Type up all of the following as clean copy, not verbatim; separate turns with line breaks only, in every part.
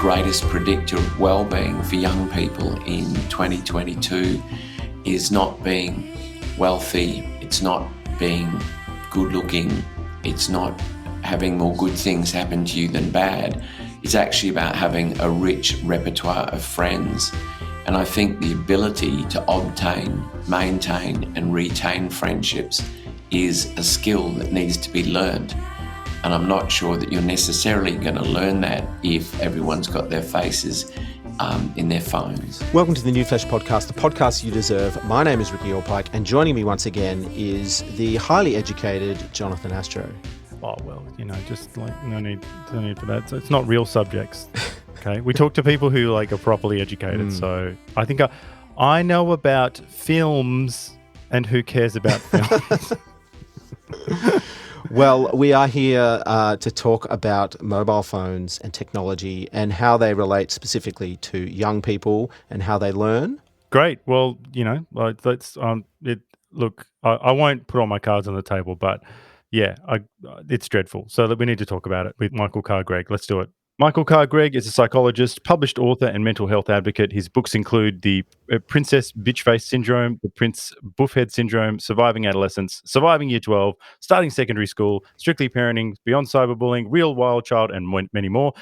greatest predictor of well-being for young people in 2022 is not being wealthy, it's not being good-looking, it's not having more good things happen to you than bad. It's actually about having a rich repertoire of friends. And I think the ability to obtain, maintain and retain friendships is a skill that needs to be learned. And I'm not sure that you're necessarily going to learn that if everyone's got their faces in their phones.
Welcome to the New Flesh Podcast, the podcast you deserve. My name is Ricky Allpike, and joining me once again is the highly educated Jonathan Astro.
Oh, well, just like no need for that. So it's not real subjects. Okay. We talk to people who are properly educated. So I think I know about films, and who cares about films?
Well, we are here to talk about mobile phones and technology and how they relate specifically to young people and how they learn.
Great. Well, let's look, I won't put all my cards on the table, but yeah, it's dreadful. So that we need to talk about it with Michael Carr-Gregg. Let's do it. Michael Carr-Gregg is a psychologist, published author and mental health advocate. His books include the Princess Bitchface Syndrome, the Prince Boofhead Syndrome, Surviving Adolescents, Surviving Year 12, Starting Secondary School, Strictly Parenting, Beyond Cyberbullying, Real Wild Child, and many more.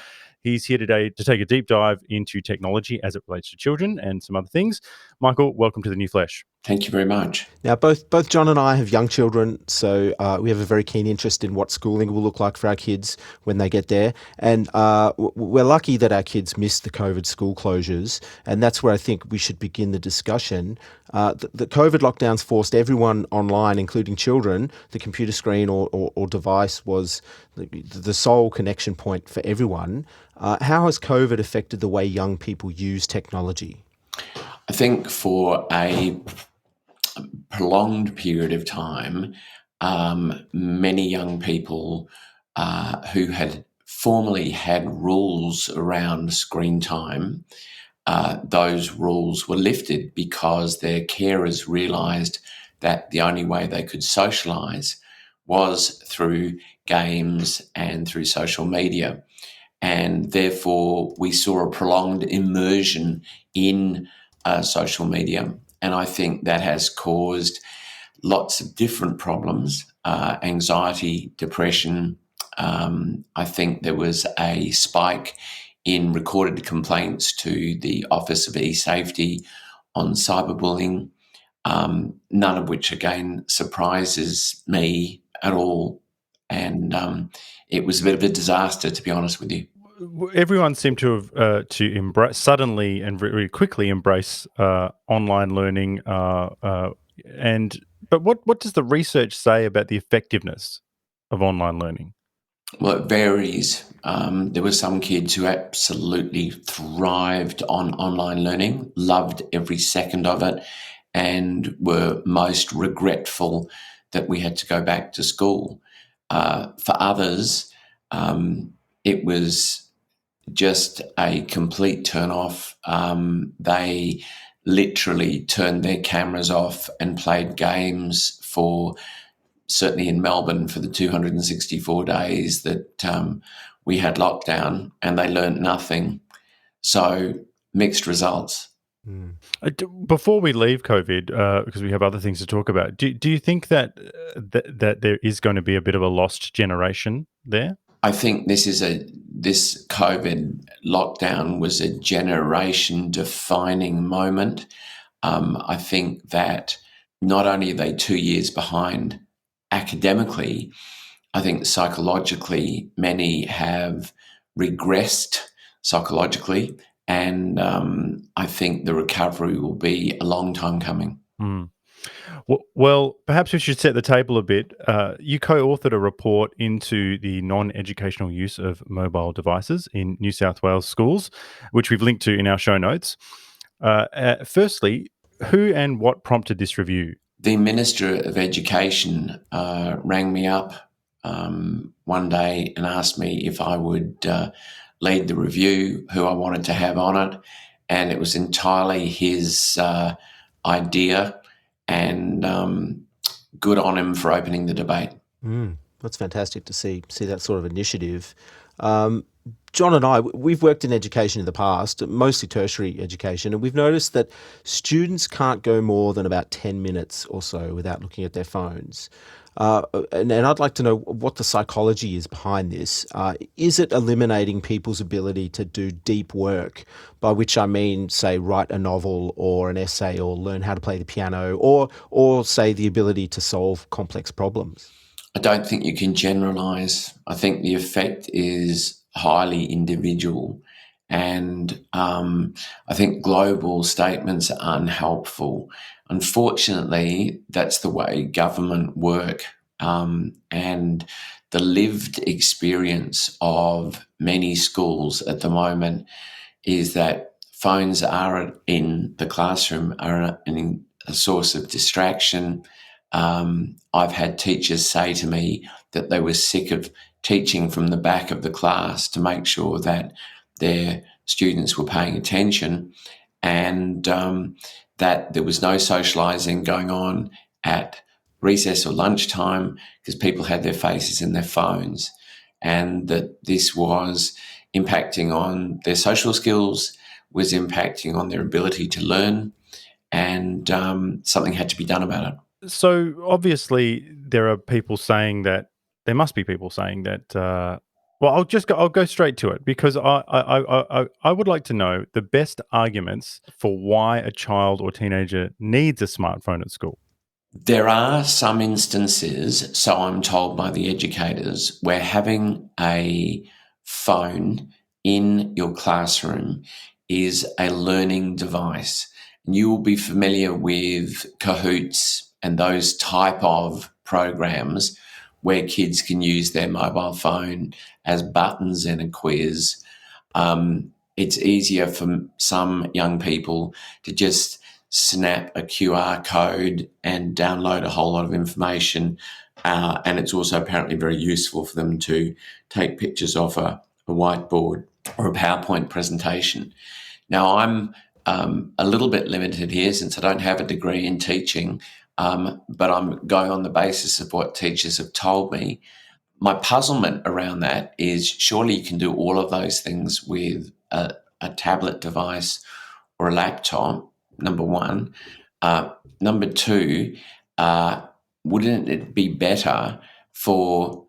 He's here today to take a deep dive into technology as it relates to children and some other things. Michael, welcome to the New Flesh.
Thank you very much.
Now, both John and I have young children, so we have a very keen interest in what schooling will look like for our kids when they get there. And we're lucky that our kids missed the COVID school closures, and that's where I think we should begin the discussion. The COVID lockdowns forced everyone online, including children. The computer screen or device was the sole connection point for everyone. How has COVID affected the way young people use technology?
I think for a prolonged period of time, many young people who had formerly had rules around screen time, those rules were lifted because their carers realised that the only way they could socialise was through games and through social media. And therefore, we saw a prolonged immersion in social media. And I think that has caused lots of different problems, anxiety, depression. I think there was a spike in recorded complaints to the Office of E-Safety on cyberbullying, none of which, again, surprises me at all. And it was a bit of a disaster, to be honest with you.
Everyone seemed to have to embrace suddenly and very quickly embrace online learning. But what does the research say about the effectiveness of online learning?
Well, it varies. There were some kids who absolutely thrived on online learning, loved every second of it, and were most regretful that we had to go back to school. For others, it was just a complete turn-off. They literally turned their cameras off and played games for, certainly in Melbourne, for the 264 days that we had lockdown, and they learned nothing. So mixed results.
Before we leave COVID, because we have other things to talk about, do you think that there is going to be a bit of a lost generation there?
I think this COVID lockdown was a generation-defining moment. I think that not only are they 2 years behind academically, I think psychologically many have regressed psychologically, and I think the recovery will be a long time coming.
Well, perhaps we should set the table a bit. You co-authored a report into the non-educational use of mobile devices in New South Wales schools, which we've linked to in our show notes. Firstly, who and what prompted this review?
The Minister of Education rang me up one day and asked me if I would lead the review, who I wanted to have on it, and it was entirely his idea. And good on him for opening the debate.
That's fantastic to see that sort of initiative. John and I, we've worked in education in the past, mostly tertiary education, and we've noticed that students can't go more than about 10 minutes or so without looking at their phones. And I'd like to know what the psychology is behind this. Is it eliminating people's ability to do deep work, by which I mean, say, write a novel or an essay or learn how to play the piano or say, the ability to solve complex problems?
I don't think you can generalize. I think the effect is highly individual. And I think global statements are unhelpful. Unfortunately, that's the way government work. And the lived experience of many schools at the moment is that phones are in the classroom, are a source of distraction. I've had teachers say to me that they were sick of teaching from the back of the class to make sure that their students were paying attention, and that there was no socialising going on at recess or lunchtime because people had their faces in their phones, and that this was impacting on their social skills, was impacting on their ability to learn, and something had to be done about it.
So obviously, there are people saying that there must be people saying that. Well, I'll go straight to it because I would like to know the best arguments for why a child or teenager needs a smartphone at school.
There are some instances, so I'm told by the educators, where having a phone in your classroom is a learning device. You will be familiar with Cahoots and those type of programs where kids can use their mobile phone as buttons in a quiz. It's easier for some young people to just snap a QR code and download a whole lot of information. And it's also apparently very useful for them to take pictures off a whiteboard or a PowerPoint presentation. Now, I'm a little bit limited here since I don't have a degree in teaching, but I'm going on the basis of what teachers have told me. My puzzlement around that is surely you can do all of those things with a tablet device or a laptop, number one. Number two, wouldn't it be better for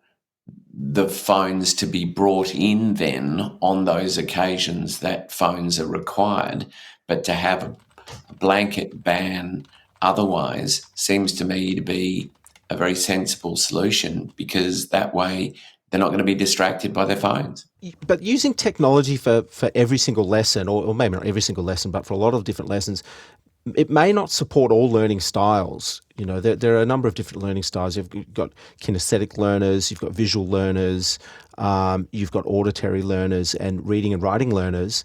the phones to be brought in then on those occasions that phones are required, but to have a blanket ban otherwise seems to me to be a very sensible solution, because that way they're not going to be distracted by their phones.
But using technology for every single lesson, or maybe not every single lesson, but for a lot of different lessons, it may not support all learning styles. You know, there are a number of different learning styles. You've got kinesthetic learners, you've got visual learners, you've got auditory learners, and reading and writing learners.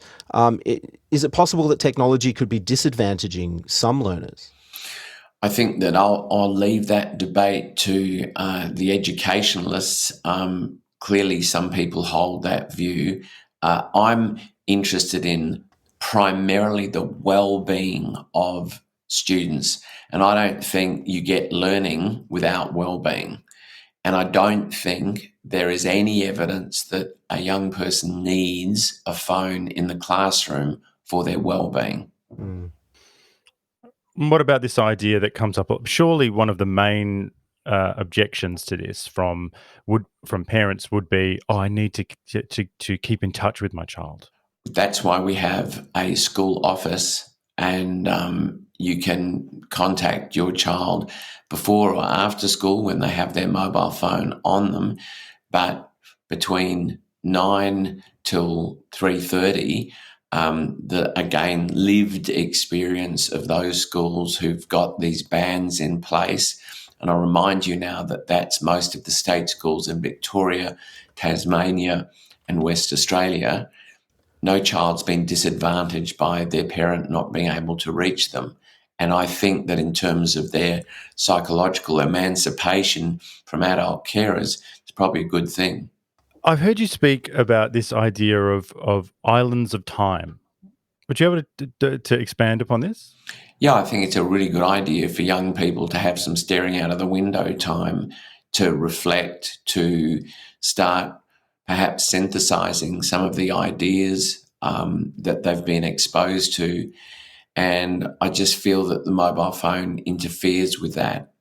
Is it possible that technology could be disadvantaging some learners?
I think that I'll leave that debate to the educationalists. Clearly, some people hold that view. I'm interested in primarily the well-being of students, and I don't think you get learning without well-being. And I don't think there is any evidence that a young person needs a phone in the classroom for their well-being.
Mm.
What about this idea that comes up? Surely one of the main objections to this from parents would be, "Oh, I need to keep in touch with my child."
That's why we have a school office, and you can contact your child before or after school when they have their mobile phone on them. But between 9 till 3:30, the again lived experience of those schools who've got these bans in place. And I'll remind you now that that's most of the state schools in Victoria, Tasmania, and West Australia. No child's been disadvantaged by their parent not being able to reach them. And I think that in terms of their psychological emancipation from adult carers, it's probably a good thing.
I've heard you speak about this idea of islands of time. Would you be able to expand upon this?
Yeah, I think it's a really good idea for young people to have some staring out of the window time, to reflect, to start perhaps synthesizing some of the ideas that they've been exposed to. And I just feel that the mobile phone interferes with that.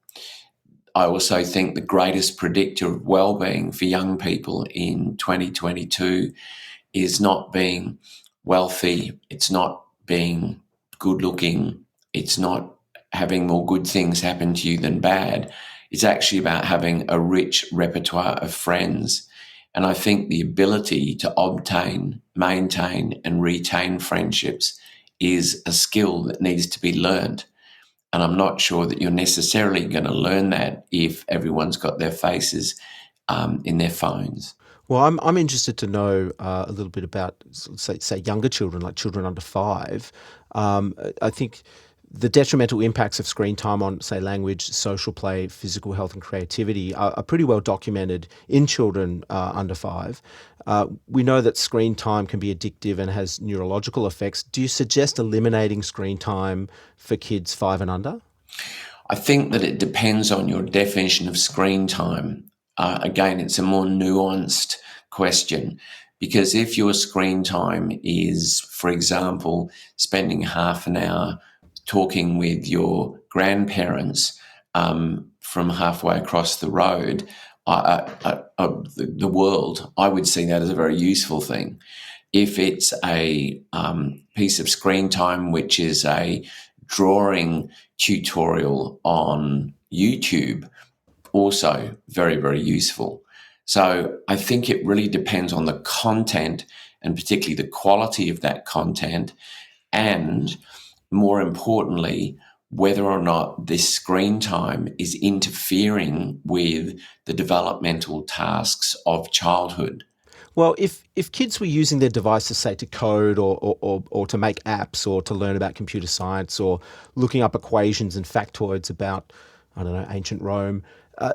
I also think the greatest predictor of well-being for young people in 2022 is not being wealthy, it's not being good looking, it's not having more good things happen to you than bad. It's actually about having a rich repertoire of friends. And I think the ability to obtain, maintain, and retain friendships is a skill that needs to be learned. And I'm not sure that you're necessarily going to learn that if everyone's got their faces in their phones.
Well, I'm interested to know a little bit about, say younger children, like children under 5. I think the detrimental impacts of screen time on, say, language, social play, physical health, and creativity are pretty well documented in children under 5. We know that screen time can be addictive and has neurological effects. Do you suggest eliminating screen time for kids 5 and under?
I think that it depends on your definition of screen time. Again, it's a more nuanced question, because if your screen time is, for example, spending half an hour talking with your grandparents from halfway across the road, the world, I would see that as a very useful thing. If it's a piece of screen time which is a drawing tutorial on YouTube, also very, very useful. So I think it really depends on the content, and particularly the quality of that content, and more importantly, whether or not this screen time is interfering with the developmental tasks of childhood.
Well, if kids were using their devices, say, to code or to make apps or to learn about computer science or looking up equations and factoids about, I don't know, ancient Rome,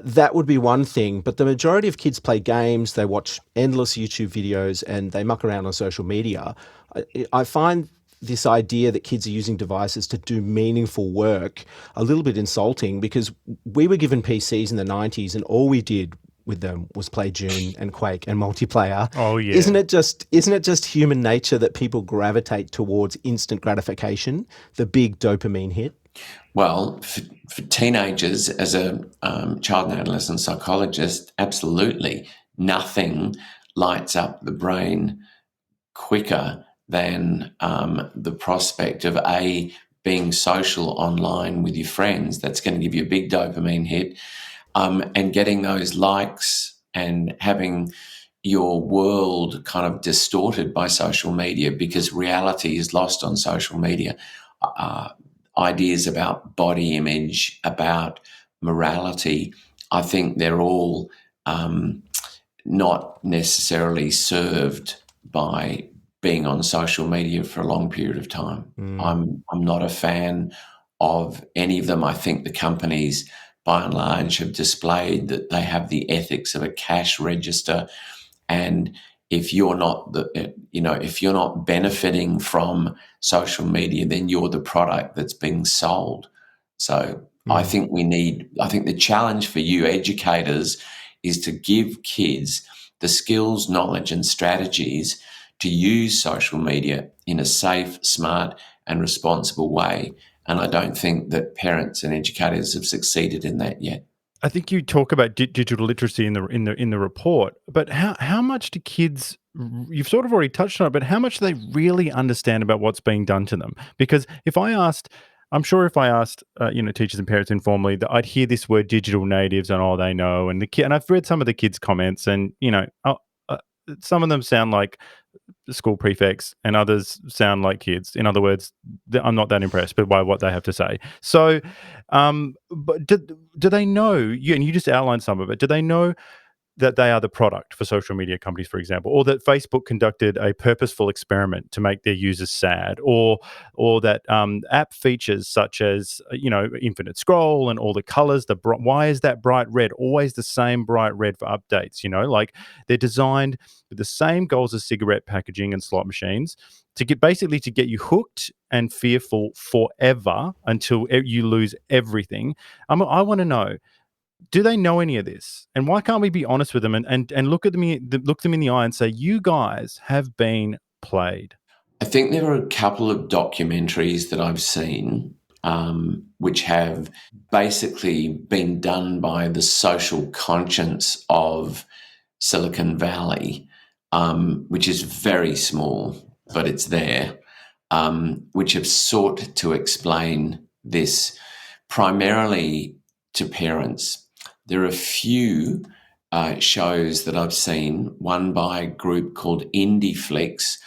that would be one thing. But the majority of kids play games, they watch endless YouTube videos, and they muck around on social media. I find this idea that kids are using devices to do meaningful work a little bit insulting, because we were given PCs in the 90s and all we did with them was play Dune and Quake and multiplayer.
Oh, yeah.
Isn't it just human nature that people gravitate towards instant gratification, the big dopamine hit?
Well, for teenagers, as a child and adolescent psychologist, absolutely. Nothing lights up the brain quicker than the prospect of being social online with your friends. That's going to give you a big dopamine hit. And getting those likes and having your world kind of distorted by social media, because reality is lost on social media. Ideas about body image, about morality, I think they're all not necessarily served by being on social media for a long period of time. I'm not a fan of any of them. I think the companies, by and large, have displayed that they have the ethics of a cash register, and if you're not if you're not benefiting from social media, then you're the product that's being sold. So I think the challenge for you educators is to give kids the skills, knowledge, and strategies to use social media in a safe, smart, and responsible way. And I don't think that parents and educators have succeeded in that yet.
I think you talk about digital literacy in the report, but how much do kids? You've sort of already touched on it, but how much do they really understand about what's being done to them? Because I'm sure if I asked, teachers and parents informally, that I'd hear this word digital natives and all they know, and and I've read some of the kids' comments, and some of them sound like school prefects and others sound like kids. In other words, I'm not that impressed by what they have to say. So, but do they know, and you just outlined some of it, do they know that they are the product for social media companies, for example, or that Facebook conducted a purposeful experiment to make their users sad, or that app features such as infinite scroll and all the colors. Why is that bright red always the same bright red for updates? Like they're designed with the same goals as cigarette packaging and slot machines to get you hooked and fearful forever until you lose everything. I want to know, do they know any of this? And why can't we be honest with them and look them in the eye and say, you guys have been played?
I think there are a couple of documentaries that I've seen which have basically been done by the social conscience of Silicon Valley, which is very small, but it's there, which have sought to explain this primarily to parents. There are a few shows that I've seen, one by a group called IndieFlix,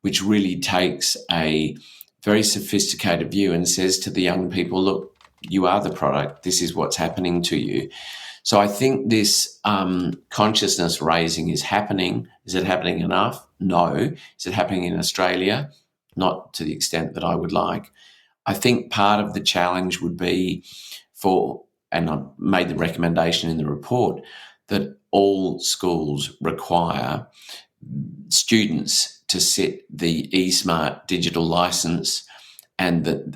which really takes a very sophisticated view and says to the young people, look, you are the product. This is what's happening to you. So I think this consciousness raising is happening. Is it happening enough? No. Is it happening in Australia? Not to the extent that I would like. I think part of the challenge would be and I made the recommendation in the report, that all schools require students to sit the eSmart digital license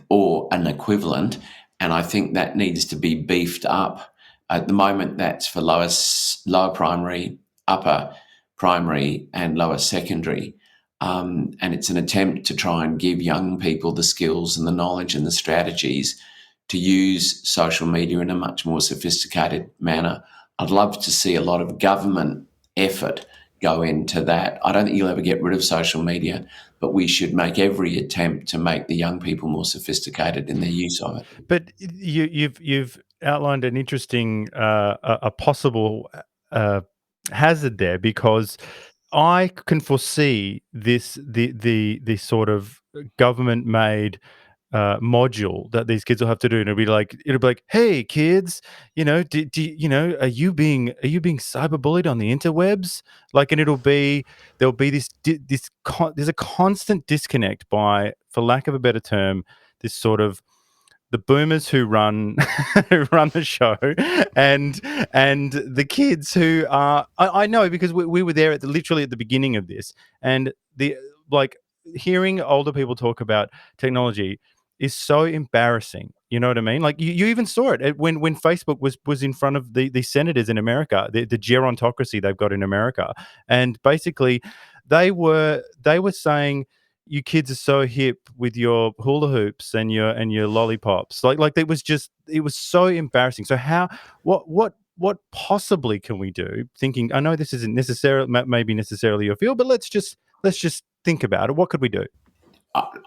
or an equivalent, and I think that needs to be beefed up. At the moment, that's for lower primary, upper primary, and lower secondary. And it's an attempt to try and give young people the skills and the knowledge and the strategies to use social media in a much more sophisticated manner. I'd love to see a lot of government effort go into that. I don't think you'll ever get rid of social media, but we should make every attempt to make the young people more sophisticated in their use of it.
But you've outlined an interesting a possible hazard there, because I can foresee the sort of government made module that these kids will have to do, and it'll be like, hey kids, are you being cyberbullied on the interwebs? Like, and there'll be there's a constant disconnect for lack of a better term, this sort of the boomers who run the show and the kids who are, I know, because we were there literally at the beginning of this, and hearing older people talk about technology is so embarrassing. You know what I mean? Like, you even saw it when Facebook was in front of the senators in America, the gerontocracy they've got in America, and basically they were saying, you kids are so hip with your hula hoops and your lollipops. Like it was so embarrassing. So what possibly can we do? Thinking, I know this isn't maybe necessarily your field, but let's just think about it. What could we do?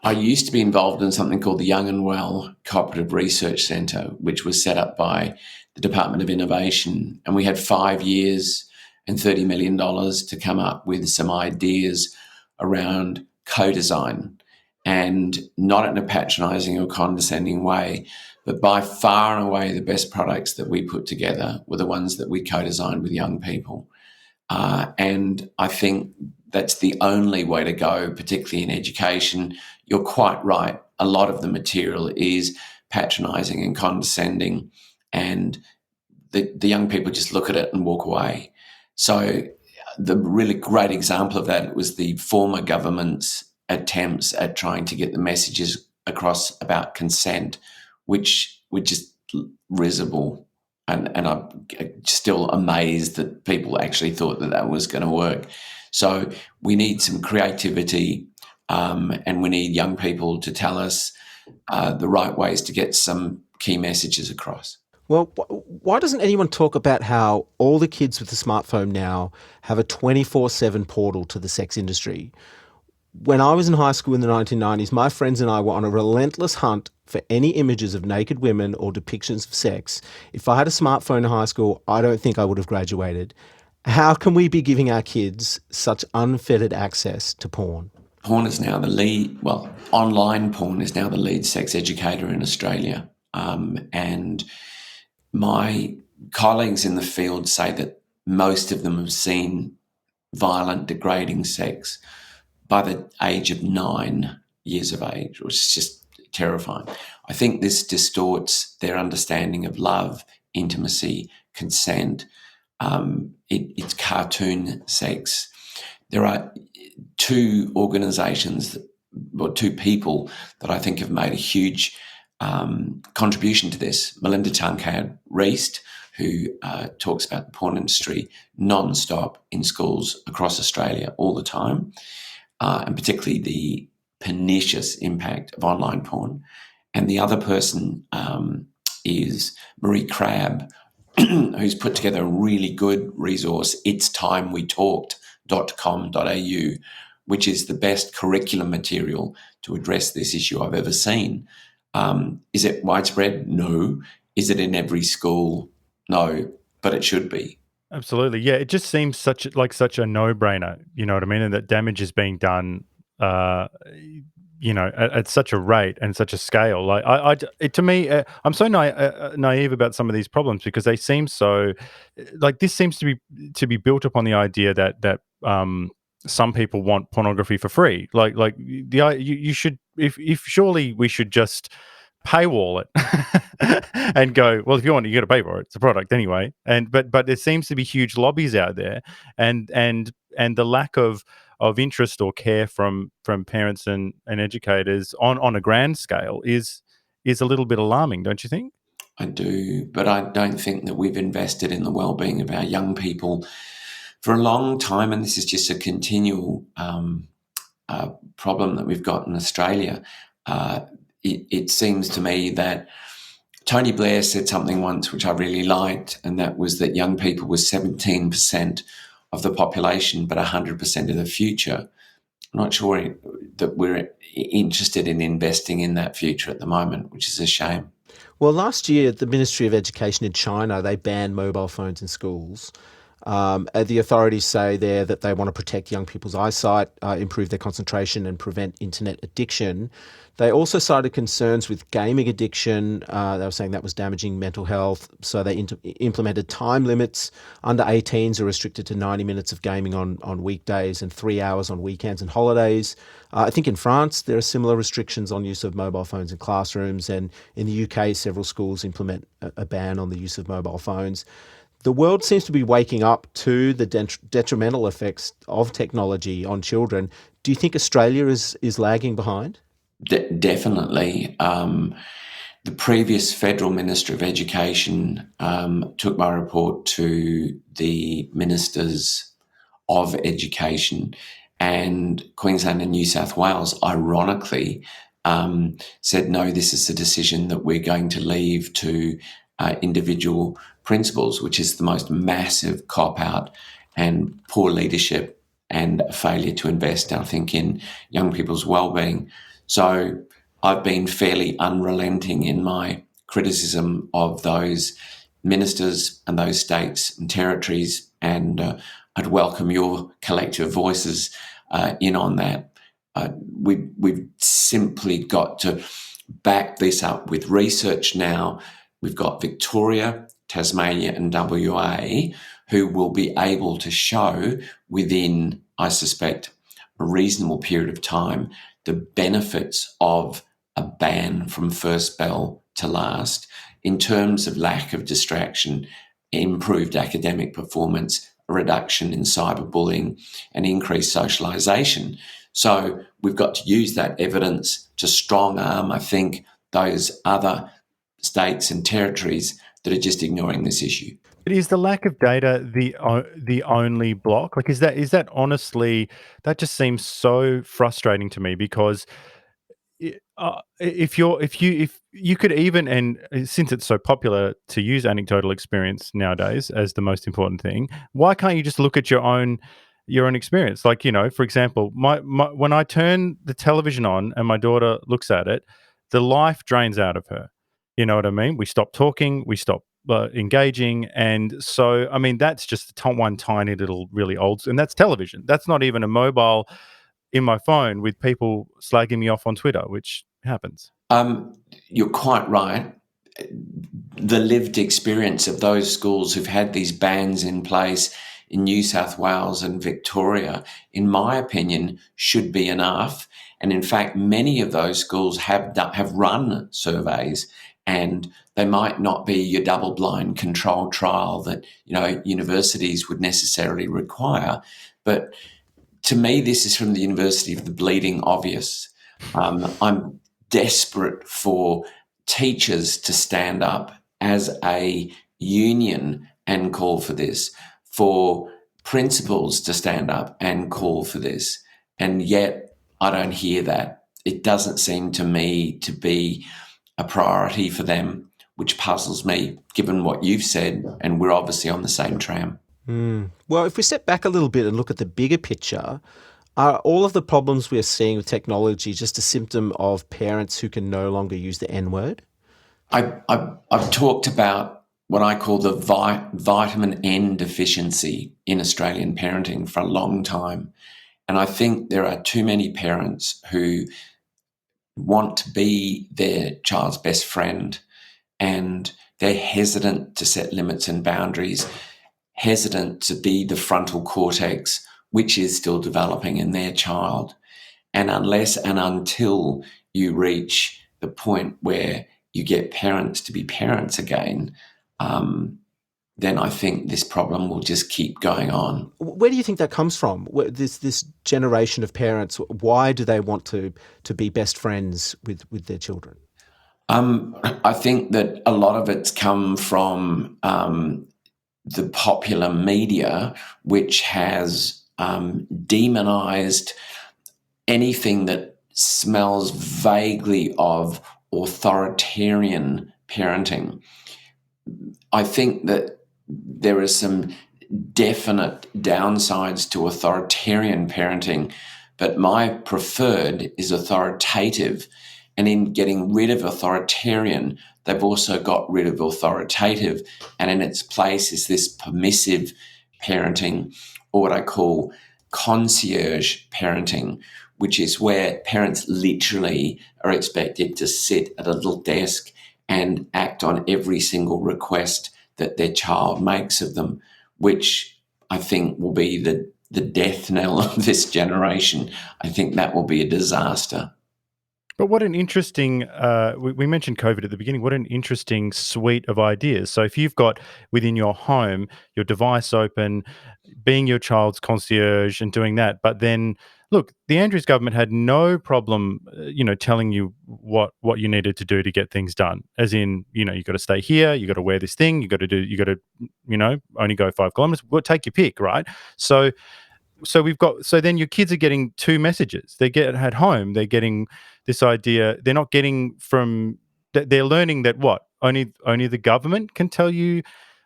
I used to be involved in something called the Young and Well Cooperative Research Centre, which was set up by the Department of Innovation. And we had 5 years and $30 million to come up with some ideas around co-design, and not in a patronising or condescending way, but by far and away the best products that we put together were the ones that we co-designed with young people. And I think that's the only way to go, particularly in education. You're quite right. A lot of the material is patronising and condescending, and the young people just look at it and walk away. So the really great example of that was the former government's attempts at trying to get the messages across about consent, which were just risible. And I'm still amazed that people actually thought that was going to work. So we need some creativity, and we need young people to tell us the right ways to get some key messages across.
Well, why doesn't anyone talk about how all the kids with a smartphone now have a 24/7 portal to the sex industry? When I was in high school in the 1990s, my friends and I were on a relentless hunt for any images of naked women or depictions of sex. If I had a smartphone in high school, I don't think I would have graduated. How can we be giving our kids such unfettered access to porn?
Porn is now online porn is now the lead sex educator in Australia. And my colleagues in the field say that most of them have seen violent, degrading sex by the age of 9 years of age, which is just terrifying. I think this distorts their understanding of love, intimacy, consent. It's cartoon sex. There are two organisations, two people that I think have made a huge contribution to this. Melinda Tankard-Reist, who talks about the porn industry non-stop in schools across Australia all the time, and particularly the pernicious impact of online porn. And the other person is Marie Crabb, who's put together a really good resource, itstimewetalked.com.au, which is the best curriculum material to address this issue I've ever seen. Is it widespread? No. Is it in every school? No, but it should be.
Absolutely. Yeah, it just seems such a no-brainer, you know what I mean? And that damage is being done, at such a rate and such a scale. Like, to me, I'm so naive about some of these problems because they seem so, like, this seems to be built upon the idea that some people want pornography for free. Like you should, if surely we should just paywall it and go, well, if you want, you got to pay for it. It's a product anyway. But there seems to be huge lobbies out there, and the lack of interest or care from parents and educators on a grand scale is a little bit alarming, don't you think?
I do, but I don't think that we've invested in the well-being of our young people for a long time, and this is just a continual problem that we've got in Australia. It seems to me that Tony Blair said something once which I really liked, and that was that young people were 17% of the population, but 100% of the future. I'm not sure that we're interested in investing in that future at the moment, which is a shame.
Well, last year, the Ministry of Education in China, they banned mobile phones in schools. The authorities say there that they want to protect young people's eyesight, improve their concentration and prevent internet addiction. They also cited concerns with gaming addiction. They were saying that was damaging mental health. So they implemented time limits. Under 18s are restricted to 90 minutes of gaming on weekdays and 3 hours on weekends and holidays. I think in France, there are similar restrictions on use of mobile phones in classrooms. And in the UK, several schools implement a ban on the use of mobile phones. The world seems to be waking up to the detrimental effects of technology on children. Do you think Australia is lagging behind?
Definitely. The previous Federal Minister of Education took my report to the Ministers of Education, and Queensland and New South Wales, ironically, said, no, this is a decision that we're going to leave to individual principals, which is the most massive cop-out and poor leadership and a failure to invest, I think, in young people's well-being. So I've been fairly unrelenting in my criticism of those ministers and those states and territories, and I'd welcome your collective voices in on that. We've simply got to back this up with research now. We've got Victoria, Tasmania and WA who will be able to show within, I suspect, a reasonable period of time the benefits of a ban from first bell to last in terms of lack of distraction, improved academic performance, a reduction in cyberbullying and increased socialisation. So we've got to use that evidence to strong arm, I think, those other states and territories that are just ignoring this issue.
But is the lack of data the only block? Like, is that honestly, that just seems so frustrating to me, because if you could even, and since it's so popular to use anecdotal experience nowadays as the most important thing, why can't you just look at your own experience? Like, for example, my when I turn the television on and my daughter looks at it, the life drains out of her. You know what I mean? We stop talking, we stop engaging, and so I mean that's just one tiny little really old, and that's television. That's not even a mobile in my phone with people slagging me off on Twitter, which happens.
You're quite right. The lived experience of those schools who've had these bans in place in New South Wales and Victoria, in my opinion, should be enough. And in fact, many of those schools have run surveys, and they might not be your double-blind controlled trial that universities would necessarily require. But to me, this is from the University of the Bleeding Obvious. I'm desperate for teachers to stand up as a union and call for this, for principals to stand up and call for this. And yet I don't hear that. It doesn't seem to me to be a priority for them, which puzzles me, given what you've said, and we're obviously on the same tram.
Well, if we step back a little bit and look at the bigger picture, are all of the problems we're seeing with technology just a symptom of parents who can no longer use the N word?
I've talked about what I call the vitamin N deficiency in Australian parenting for a long time. And I think there are too many parents who want to be their child's best friend, and they're hesitant to set limits and boundaries, hesitant to be the frontal cortex, which is still developing in their child. And unless and until you reach the point where you get parents to be parents again, then I think this problem will just keep going on.
Where do you think that comes from? This generation of parents, why do they want to be best friends with their children?
I think that a lot of it's come from the popular media, which has demonized anything that smells vaguely of authoritarian parenting. I think that there are some definite downsides to authoritarian parenting, but my preferred is authoritative. And in getting rid of authoritarian, they've also got rid of authoritative. And in its place is this permissive parenting, or what I call concierge parenting, which is where parents literally are expected to sit at a little desk and act on every single request that their child makes of them, which I think will be the death knell of this generation. I think that will be a disaster.
But what an interesting, we mentioned COVID at the beginning, what an interesting suite of ideas. So if you've got within your home, your device open, being your child's concierge and doing that, but then look, the Andrews government had no problem, telling you what you needed to do to get things done. As in, you got to stay here, you got to wear this thing, you got to, only go 5 kilometers. Well, take your pick, right? So then your kids are getting two messages. They get at home, they're getting this idea. They're not getting from. They're learning that what only the government can tell you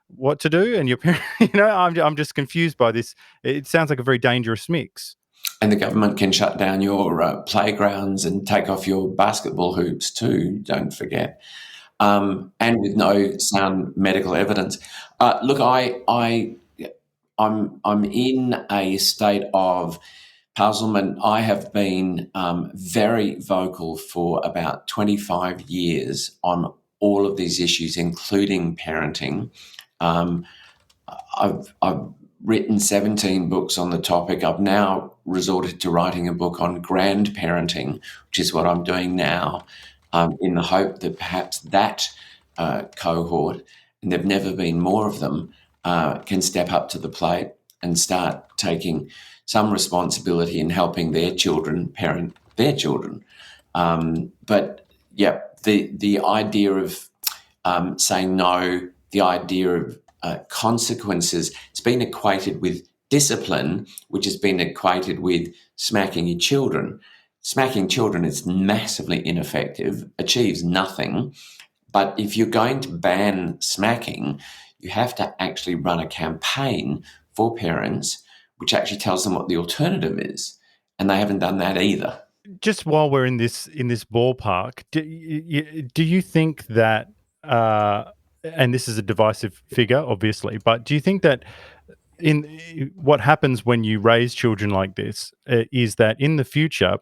what to do, and your parents. I'm just confused by this. It sounds like a very dangerous mix.
And the government can shut down your playgrounds and take off your basketball hoops too, don't forget. And with no sound medical evidence. Look, I'm in a state of puzzlement. I have been very vocal for about 25 years on all of these issues, including parenting. I've written 17 books on the topic. I've now resorted to writing a book on grandparenting, which is what I'm doing now, in the hope that perhaps that cohort, and there've never been more of them, can step up to the plate and start taking some responsibility in helping their children parent their children. But yeah, the idea of saying no, the idea of consequences, it's been equated with discipline, which has been equated with smacking your children. Smacking children is massively ineffective, achieves nothing. But if you're going to ban smacking, you have to actually run a campaign for parents which actually tells them what the alternative is. And they haven't done that either.
Just while we're in this ballpark, do you think that, and this is a divisive figure, obviously, but do you think that in what happens when you raise children like this is that in the future,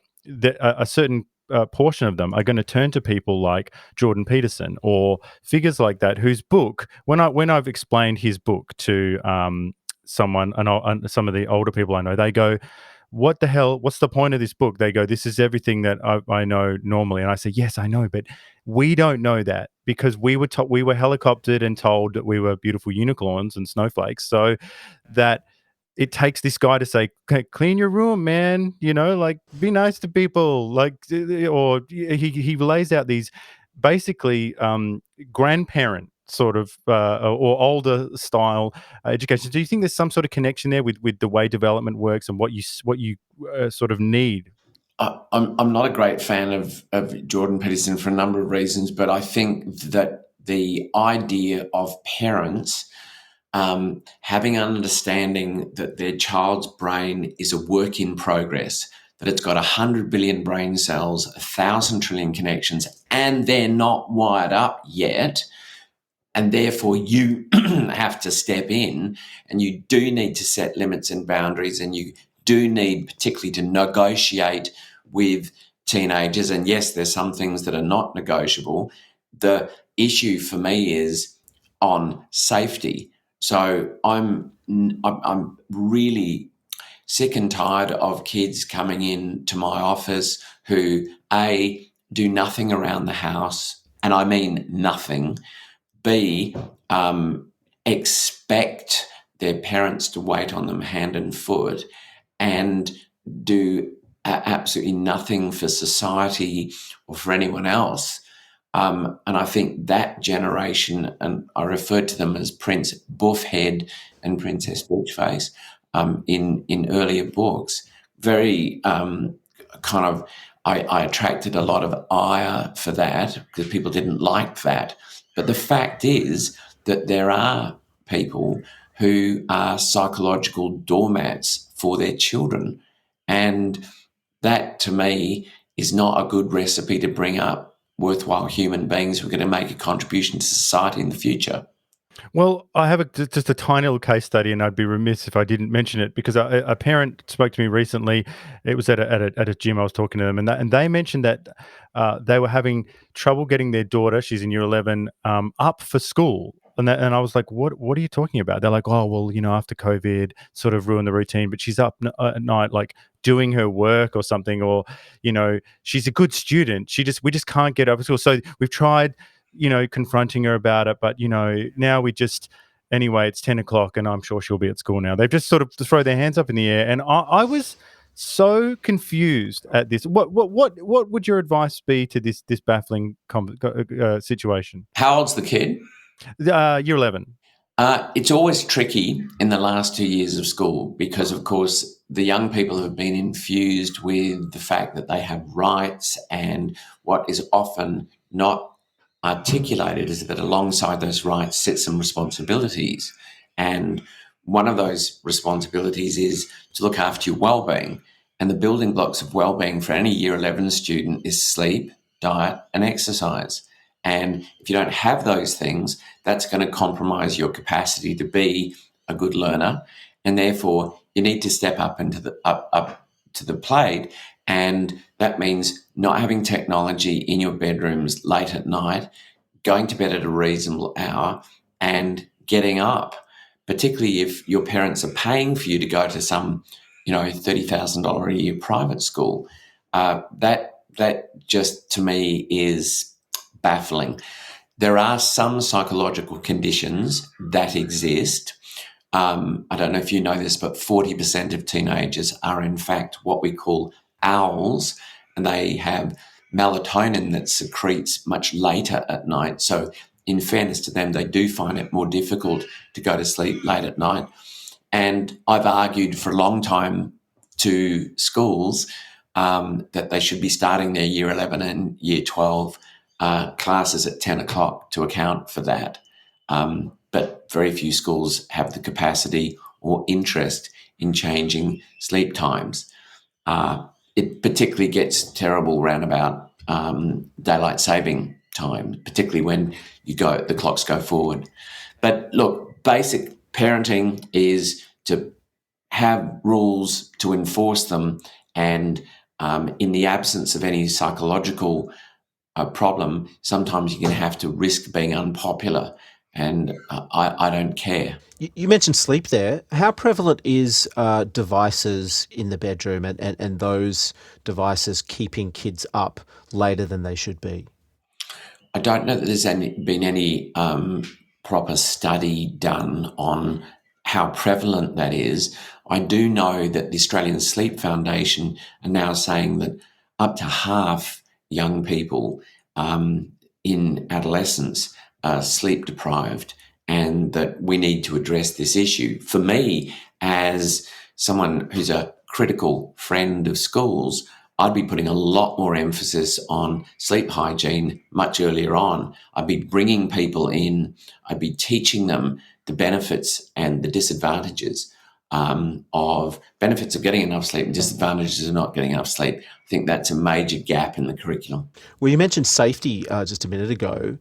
a certain portion of them are going to turn to people like Jordan Peterson or figures like that, whose book, when I've explained his book to someone and some of the older people I know, they go, what the hell, what's the point of this book? They go, this is everything that I know normally. And I say, yes, I know, but we don't know that because we were helicoptered and told that we were beautiful unicorns and snowflakes. So that it takes this guy to say, clean your room, man, like be nice to people, or he lays out these basically grandparent sort of or older style education. Do you think there's some sort of connection there with the way development works and what you sort of need?
I'm not a great fan of Jordan Peterson for a number of reasons, but I think that the idea of parents having an understanding that their child's brain is a work in progress, that it's got 100 billion brain cells, 1,000 trillion connections, and they're not wired up yet. And therefore, you have to step in, and you do need to set limits and boundaries, and you do need particularly to negotiate with teenagers. And yes, there's some things that are not negotiable. The issue for me is on safety. So I'm really sick and tired of kids coming in to my office who A, do nothing around the house, and I mean nothing. B, expect their parents to wait on them hand and foot, and do absolutely nothing for society or for anyone else. And I think that generation, and I referred to them as Prince Boofhead and Princess Bitchface in earlier books, very kind of, I attracted a lot of ire for that because people didn't like that. But the fact is that there are people who are psychological doormats for their children. And that, to me, is not a good recipe to bring up worthwhile human beings who are going to make a contribution to society in the future.
Well, I have just a tiny little case study, and I'd be remiss if I didn't mention it because a parent spoke to me recently. It was at a gym. I was talking to them, and they mentioned that they were having trouble getting their daughter, she's in year 11, up for school. And I was like, what are you talking about? They're like, oh, well, after COVID sort of ruined the routine, but she's up at night, like doing her work or something, or, she's a good student. We just can't get up for school. So we've tried, confronting her about it, but, now anyway, it's 10 o'clock and I'm sure she'll be at school now. They've just sort of throw their hands up in the air. And I was so confused at this. What would your advice be to this baffling situation?
How old's the kid?
Year 11.
It's always tricky in the last 2 years of school because, of course, the young people have been infused with the fact that they have rights, and what is often not articulated is that alongside those rights sit some responsibilities. And one of those responsibilities is to look after your well-being. And the building blocks of well-being for any year 11 student is sleep, diet, and exercise. And if you don't have those things, that's going to compromise your capacity to be a good learner. And therefore, you need to step up up to the plate. And that means not having technology in your bedrooms late at night, going to bed at a reasonable hour, and getting up, particularly if your parents are paying for you to go to some, $30,000 a year private school. That just, to me, is baffling. There are some psychological conditions that exist. I don't know if you know this, but 40% of teenagers are in fact what we call owls, and they have melatonin that secretes much later at night. So in fairness to them, they do find it more difficult to go to sleep late at night. And I've argued for a long time to schools that they should be starting their year 11 and year 12 classes at 10 o'clock to account for that. But very few schools have the capacity or interest in changing sleep times. It particularly gets terrible around about daylight saving time, particularly when the clocks go forward. But look, basic parenting is to have rules, to enforce them, and in the absence of any psychological problem, sometimes you're going to have to risk being unpopular, and I don't care.
You mentioned sleep there. How prevalent is devices in the bedroom and those devices keeping kids up later than they should be?
I don't know that there's been any proper study done on how prevalent that is. I do know that the Australian Sleep Foundation are now saying that up to half young people in adolescence sleep deprived, and that we need to address this issue. For me, as someone who's a critical friend of schools, I'd be putting a lot more emphasis on sleep hygiene much earlier on. I'd be bringing people in, I'd be teaching them the benefits and the disadvantages of benefits of getting enough sleep and disadvantages of not getting enough sleep. I think that's a major gap in the curriculum.
Well, you mentioned safety just a minute ago.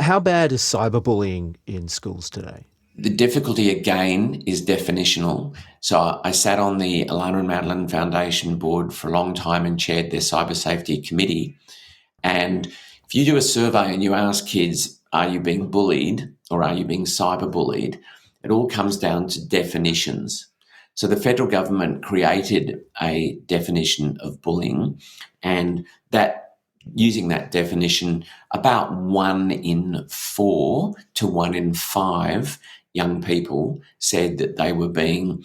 How bad is cyberbullying in schools today?
The difficulty, again, is definitional. So I sat on the Alana and Madeline Foundation board for a long time and chaired their cyber safety committee. And if you do a survey and you ask kids, are you being bullied or are you being cyberbullied? It all comes down to definitions. So the federal government created a definition of bullying, and that using that definition, about 1 in 4 to 1 in 5 young people said that they were being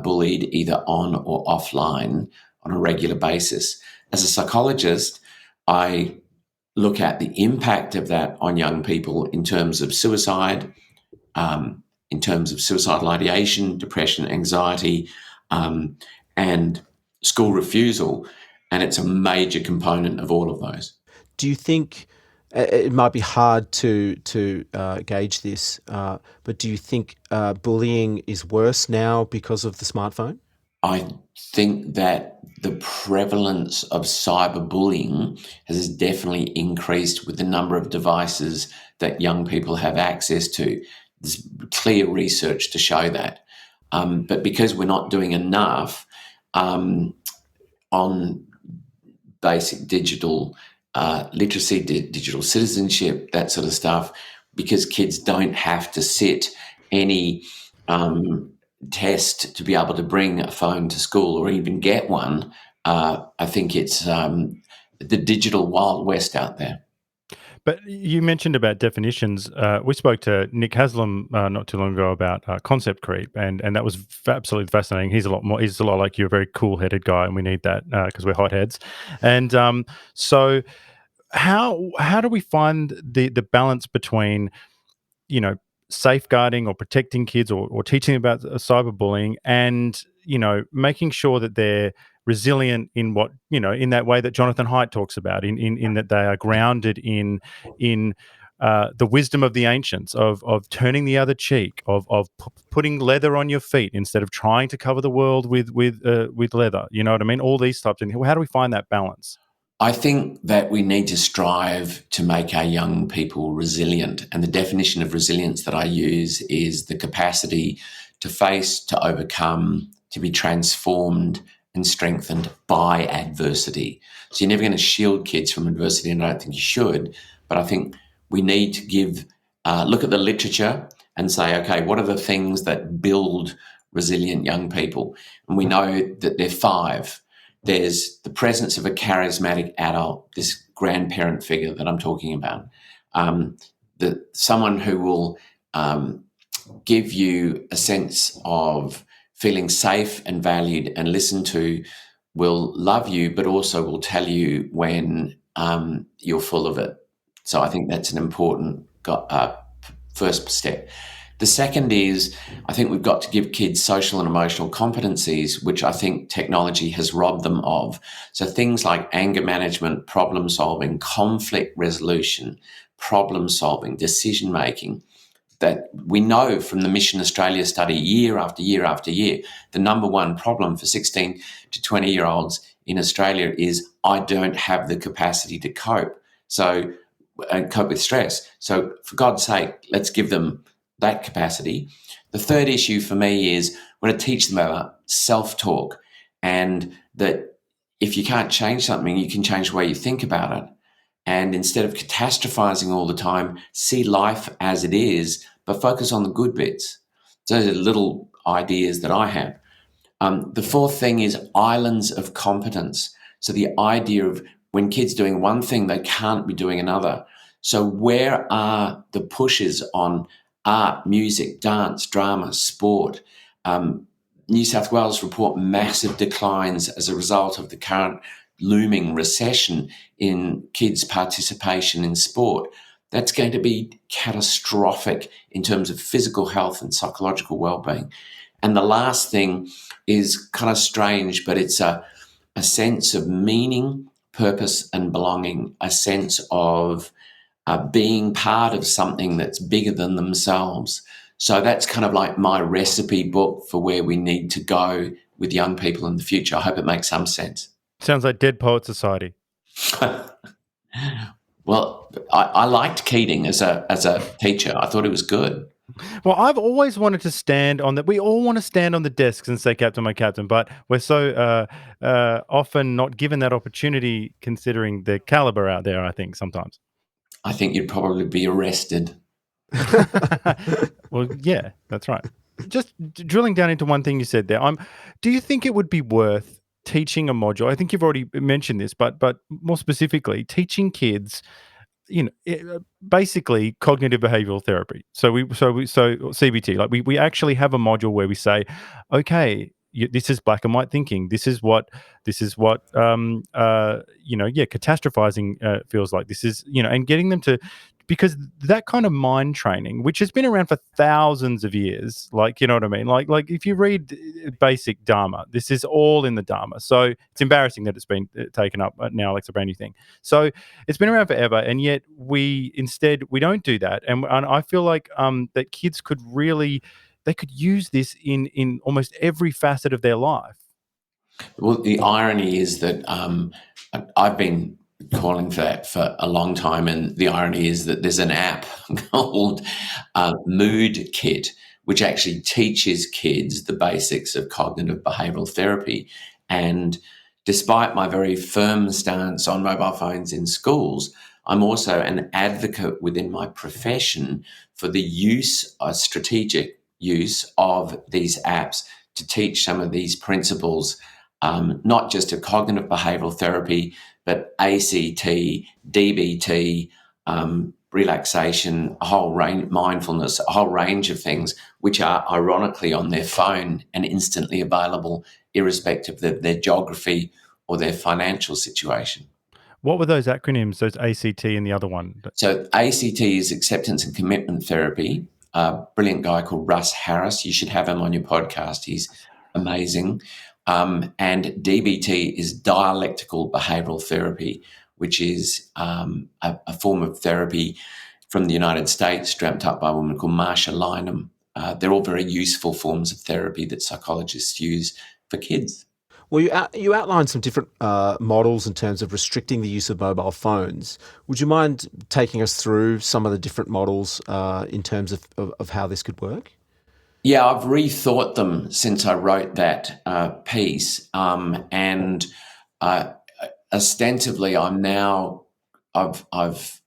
bullied either on or offline on a regular basis. As a psychologist, I look at the impact of that on young people in terms of suicide, in terms of suicidal ideation, depression, anxiety, and school refusal. And it's a major component of all of those.
Do you think it might be hard to gauge this, but do you think bullying is worse now because of the smartphone?
I think that the prevalence of cyberbullying has definitely increased with the number of devices that young people have access to. There's clear research to show that. But because we're not doing enough on basic digital literacy, digital citizenship, that sort of stuff, because kids don't have to sit any test to be able to bring a phone to school or even get one, I think it's the digital Wild West out there.
But you mentioned about definitions. We spoke to Nick Haslam not too long ago about concept creep, and that was absolutely fascinating. He's a lot like you, a very cool-headed guy, and we need that because we're hotheads. And so, how do we find the balance between, safeguarding or protecting kids or teaching about cyberbullying and making sure that they're resilient in what in that way that Jonathan Haidt talks about, in that they are grounded in the wisdom of the ancients, of turning the other cheek, of putting leather on your feet instead of trying to cover the world with leather. You know what I mean? All these types of things. How do we find that balance?
I think that we need to strive to make our young people resilient. And the definition of resilience that I use is the capacity to face, to overcome, to be transformed and strengthened by adversity. So you're never going to shield kids from adversity, and I don't think you should. But I think we need to look at the literature and say, okay, what are the things that build resilient young people? And we know that there are 5. There's the presence of a charismatic adult, this grandparent figure that I'm talking about, someone who will give you a sense of feeling safe and valued and listened to, will love you, but also will tell you when you're full of it. So I think that's an important first step. The second is, I think we've got to give kids social and emotional competencies, which I think technology has robbed them of. So things like anger management, problem solving, conflict resolution, problem solving, decision making, that we know from the Mission Australia study year after year after year, the number one problem for 16 to 20-year-olds in Australia is, I don't have the capacity to cope. And cope with stress. So for God's sake, let's give them that capacity. The third issue for me is we're going to teach them about self-talk, and that if you can't change something, you can change the way you think about it. And instead of catastrophizing all the time, see life as it is, but focus on the good bits. Those are little ideas that I have. The fourth thing is islands of competence. So the idea of when kids doing one thing, they can't be doing another. So where are the pushes on art, music, dance, drama, sport? New South Wales report massive declines as a result of the current looming recession in kids' participation in sport. that's going to be catastrophic in terms of physical health and psychological well-being. And the last thing is kind of strange, but it's a sense of meaning, purpose, and belonging, a sense of being part of something that's bigger than themselves. So that's kind of like my recipe book for where we need to go with young people in the future. I hope it makes some sense.
Sounds like Dead Poet Society.
Well, I liked Keating as a teacher. I thought it was good.
Well, I've always wanted to stand on that. We all want to stand on the desks and say, "Captain, my captain," but we're so often not given that opportunity, considering the caliber out there. I think sometimes.
I think you'd probably be arrested.
Well, yeah, that's right. Just drilling down into one thing you said there. Do you think it would be worth teaching a module? I think you've already mentioned this, but more specifically, teaching kids, basically cognitive behavioral therapy. So CBT, like we actually have a module where we say, okay, this is black and white thinking. This is what catastrophizing feels like. This is, and getting them to, because that kind of mind training, which has been around for thousands of years, like, you know what I mean? Like if you read basic Dharma, this is all in the Dharma. So it's embarrassing that it's been taken up now, like it's a brand new thing. So it's been around forever, and yet we don't do that. And I feel like that kids could use this in almost every facet of their life.
Well, the irony is that I've been calling for that for a long time, and the irony is that there's an app called Mood Kit, which actually teaches kids the basics of cognitive behavioral therapy. And despite my very firm stance on mobile phones in schools, I'm also an advocate within my profession for the strategic use of these apps to teach some of these principles, not just of cognitive behavioral therapy, but ACT, DBT, relaxation, a whole range, mindfulness, a whole range of things, which are ironically on their phone and instantly available, irrespective of their geography or their financial situation.
What were those acronyms, those ACT and the other one?
So ACT is acceptance and commitment therapy. A brilliant guy called Russ Harris. You should have him on your podcast. He's amazing. And DBT is dialectical behavioral therapy, which is a form of therapy from the United States, dreamt up by a woman called Marsha Lynham. They're all very useful forms of therapy that psychologists use for kids.
Well, you outlined some different models in terms of restricting the use of mobile phones. Would you mind taking us through some of the different models in terms of how this could work?
Yeah, I've rethought them since I wrote that piece, and ostensibly, I've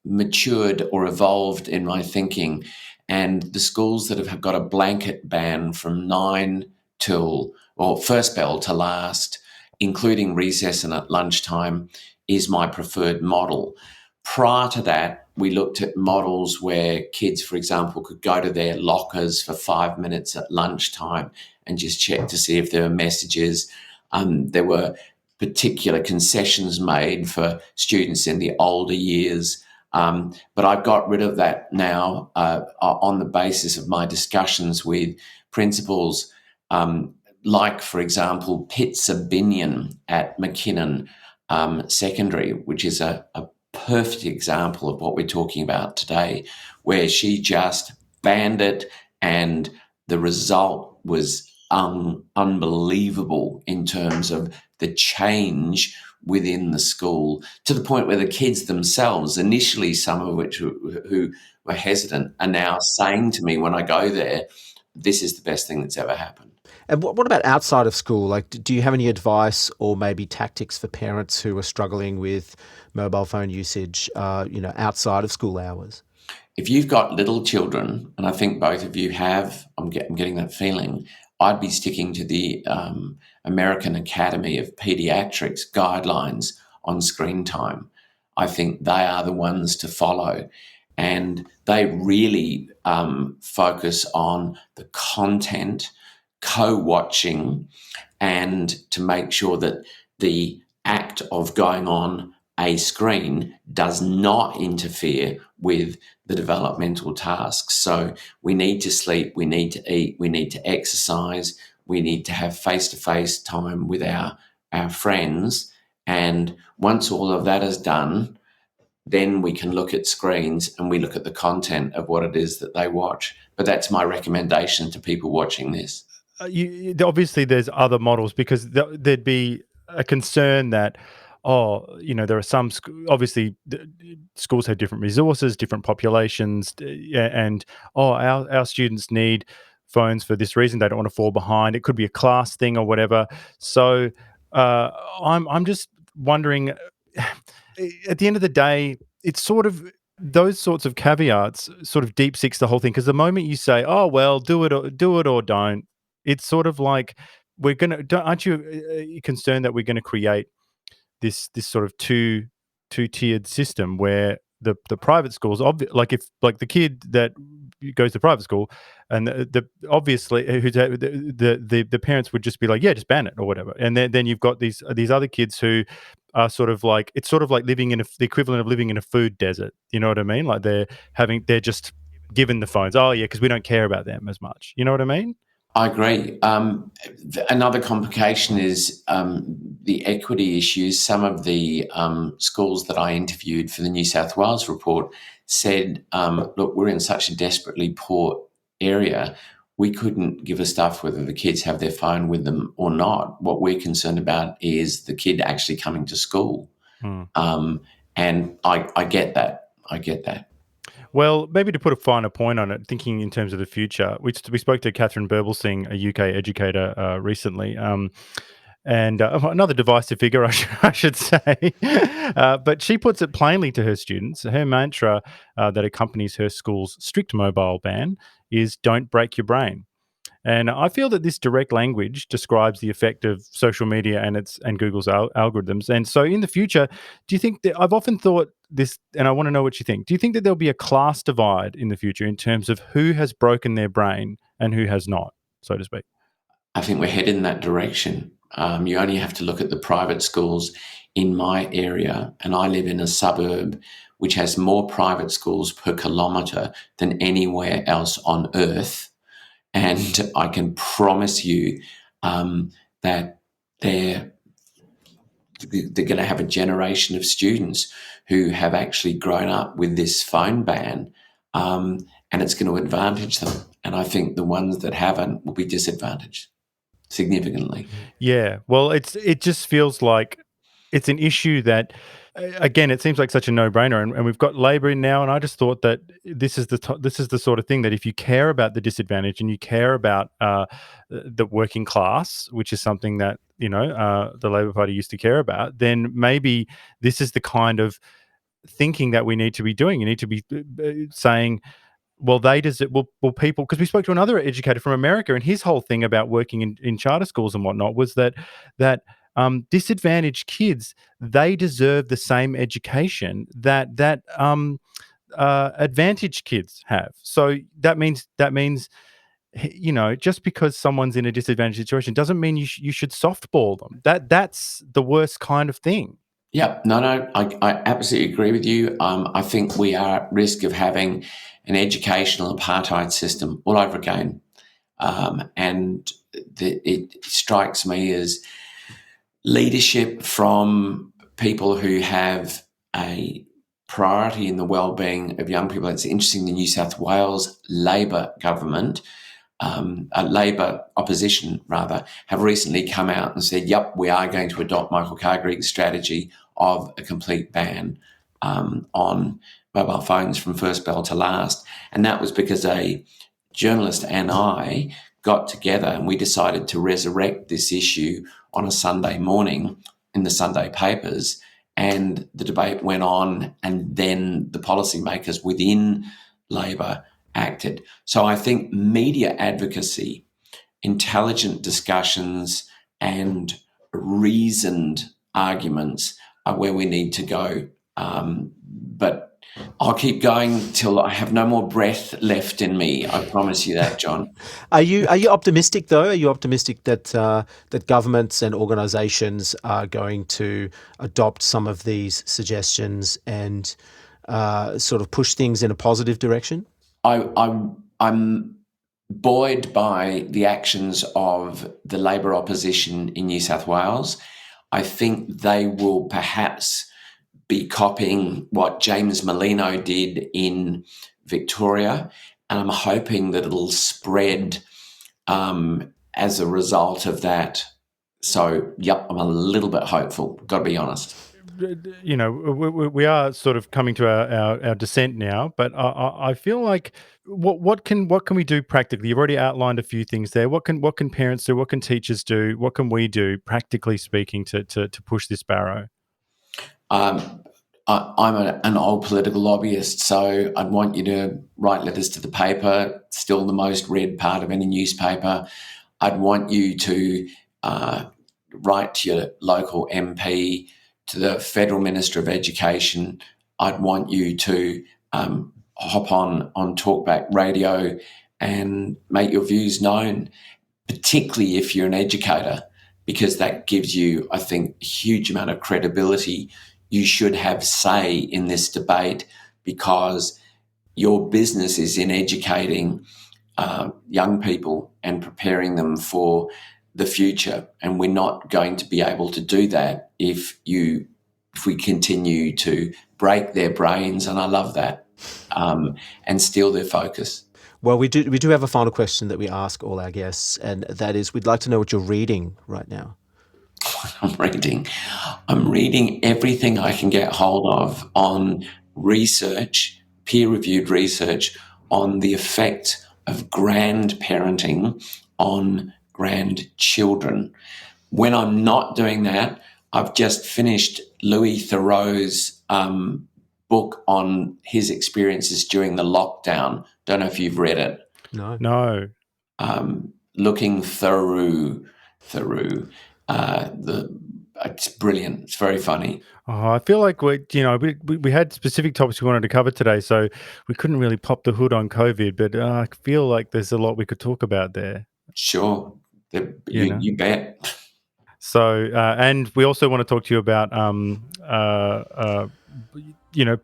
matured or evolved in my thinking, and the schools that have got a blanket ban from 9 till first bell to last, including recess and at lunchtime, is my preferred model. Prior to that, we looked at models where kids, for example, could go to their lockers for 5 minutes at lunchtime and just check to see if there were messages. There were particular concessions made for students in the older years. But I've got rid of that now on the basis of my discussions with principals, like, for example, Pitzer Binion at McKinnon Secondary, which is a perfect example of what we're talking about today, where she just banned it, and the result was unbelievable in terms of the change within the school, to the point where the kids themselves, initially some of which who were hesitant, are now saying to me when I go there, this is the best thing that's ever happened.
And what about outside of school? Like, do you have any advice or maybe tactics for parents who are struggling with mobile phone usage, outside of school hours?
If you've got little children, and I think both of you have, I'm getting that feeling, I'd be sticking to the American Academy of Pediatrics guidelines on screen time. I think they are the ones to follow. And they really focus on the content, co-watching, and to make sure that the act of going on a screen does not interfere with the developmental tasks. So we need to sleep, we need to eat, we need to exercise, we need to have face-to-face time with our friends. And once all of that is done, then we can look at screens and we look at the content of what it is that they watch. But that's my recommendation to people watching this.
Obviously there's other models, because there'd be a concern that, there are some obviously schools have different resources, different populations, and our students need phones for this reason. They don't want to fall behind. It could be a class thing or whatever. So I'm just wondering, at the end of the day, it's sort of those sorts of caveats sort of deep six the whole thing, because the moment you say, "Oh well, do it or don't," it's sort of like aren't you concerned that we're going to create this sort of two-tiered system where the private schools, like if like the kid that goes to private school, and the obviously the parents would just be like, yeah, just ban it or whatever, and then you've got these other kids who are sort of like, it's sort of like living in the equivalent of living in a food desert. You know what I mean? Like they're just given the phones. Oh yeah, because we don't care about them as much. You know what I mean?
I agree. Another complication is the equity issues. Some of the schools that I interviewed for the New South Wales report said, look, we're in such a desperately poor area, we couldn't give a stuff whether the kids have their phone with them or not. What we're concerned about is the kid actually coming to school. And I get that. I get that.
Well, maybe to put a finer point on it, thinking in terms of the future, we spoke to Catherine Burblesing, a UK educator, recently, and another divisive figure, I should say. But she puts it plainly to her students. Her mantra that accompanies her school's strict mobile ban is "Don't break your brain." And I feel that this direct language describes the effect of social media and Google's algorithms. And so, in the future, do you think that, I've often thought this, and I want to know what you think. Do you think that there'll be a class divide in the future in terms of who has broken their brain and who has not, so to speak?
I think we're headed in that direction. You only have to look at the private schools in my area, and I live in a suburb which has more private schools per kilometre than anywhere else on earth. And I can promise you that they're going to have a generation of students who have actually grown up with this phone ban, and it's going to advantage them. And I think the ones that haven't will be disadvantaged significantly.
Yeah, well, it just feels like it's an issue that, again, it seems like such a no-brainer, and we've got Labor in now, and I just thought that this is the sort of thing that if you care about the disadvantage and you care about the working class, which is something that the Labor Party used to care about, then maybe this is the kind of thinking that we need to be doing. You need to be saying, well, they deserve, well, people, because we spoke to another educator from America, and his whole thing about working in charter schools and whatnot was that disadvantaged kids, they deserve the same education that advantaged kids have. So that means just because someone's in a disadvantaged situation doesn't mean you should softball them. That's the worst kind of thing.
Yeah, no, I absolutely agree with you. I think we are at risk of having an educational apartheid system all over again. And it strikes me as leadership from people who have a priority in the well-being of young people. It's interesting, the New South Wales Labor government, Labor opposition rather, have recently come out and said, yep, we are going to adopt Michael Carr-Gregg's strategy of a complete ban on mobile phones from first bell to last. And that was because a journalist and I got together and we decided to resurrect this issue on a Sunday morning in the Sunday papers. And the debate went on, and then the policymakers within Labor acted. So I think media advocacy, intelligent discussions, and reasoned arguments are where we need to go. But I'll keep going till I have no more breath left in me. I promise you that, John.
Are you optimistic though? Are you optimistic that that governments and organisations are going to adopt some of these suggestions and sort of push things in a positive direction?
I'm buoyed by the actions of the Labor opposition in New South Wales. I think they will perhaps be copying what James Merlino did in Victoria, and I'm hoping that it'll spread as a result of that. So, yep, I'm a little bit hopeful, got to be honest.
You know, we are sort of coming to our descent now, but I feel like what can we do practically? You've already outlined a few things there. What can parents do? What can teachers do? What can we do, practically speaking, to push this barrow?
I'm an old political lobbyist, so I'd want you to write letters to the paper, still the most read part of any newspaper. I'd want you to write to your local MP, to the Federal Minister of Education. I'd want you to hop on Talkback Radio and make your views known, particularly if you're an educator, because that gives you, I think, a huge amount of credibility. You should have say in this debate because your business is in educating young people and preparing them for the future. And we're not going to be able to do that if we continue to break their brains, and I love that, and steal their focus.
Well, we do have a final question that we ask all our guests, and that is, we'd like to know what you're reading right now.
I'm reading everything I can get hold of on research, peer-reviewed research on the effect of grandparenting on grandchildren. When I'm not doing that, I've just finished Louis Theroux's book on his experiences during the lockdown. Don't know if you've read it.
No.
Looking through. It's brilliant. It's very funny.
Oh, I feel like we had specific topics we wanted to cover today, so we couldn't really pop the hood on COVID. But I feel like there's a lot we could talk about there.
Sure, you bet.
So, and we also want to talk to you about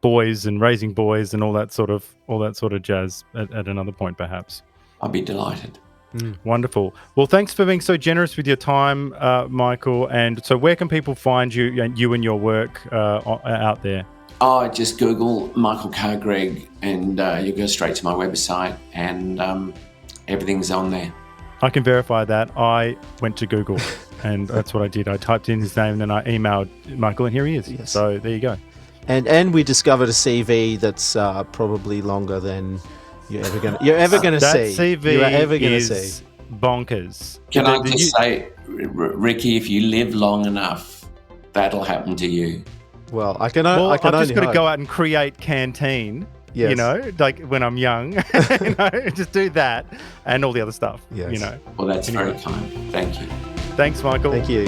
boys and raising boys and all that sort of jazz at another point, perhaps.
I'll be delighted.
Wonderful. Well, thanks for being so generous with your time, Michael. And so where can people find you and your work out there?
Just Google Michael Carr-Gregg and you go straight to my website, and everything's on there.
I can verify that. I went to Google and that's what I did. I typed in his name and then I emailed Michael, and here he is. Yes. So there you go.
And we discovered a CV that's probably longer than you're ever gonna see.
CV
you are ever gonna
is
see.
Bonkers.
Can I just say, Ricky, if you live long enough, that'll happen to you.
Well, I've just
got to go out and create Canteen.
Yes.
You know, like when I'm young, just do that and all the other stuff.
Yes.
You know.
Well, that's very kind. Thank you.
Thanks, Michael.
Thank you.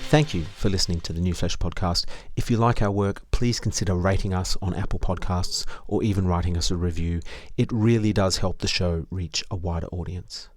Thank you for listening to the New Flesh podcast. If you like our work, please consider rating us on Apple Podcasts or even writing us a review. It really does help the show reach a wider audience.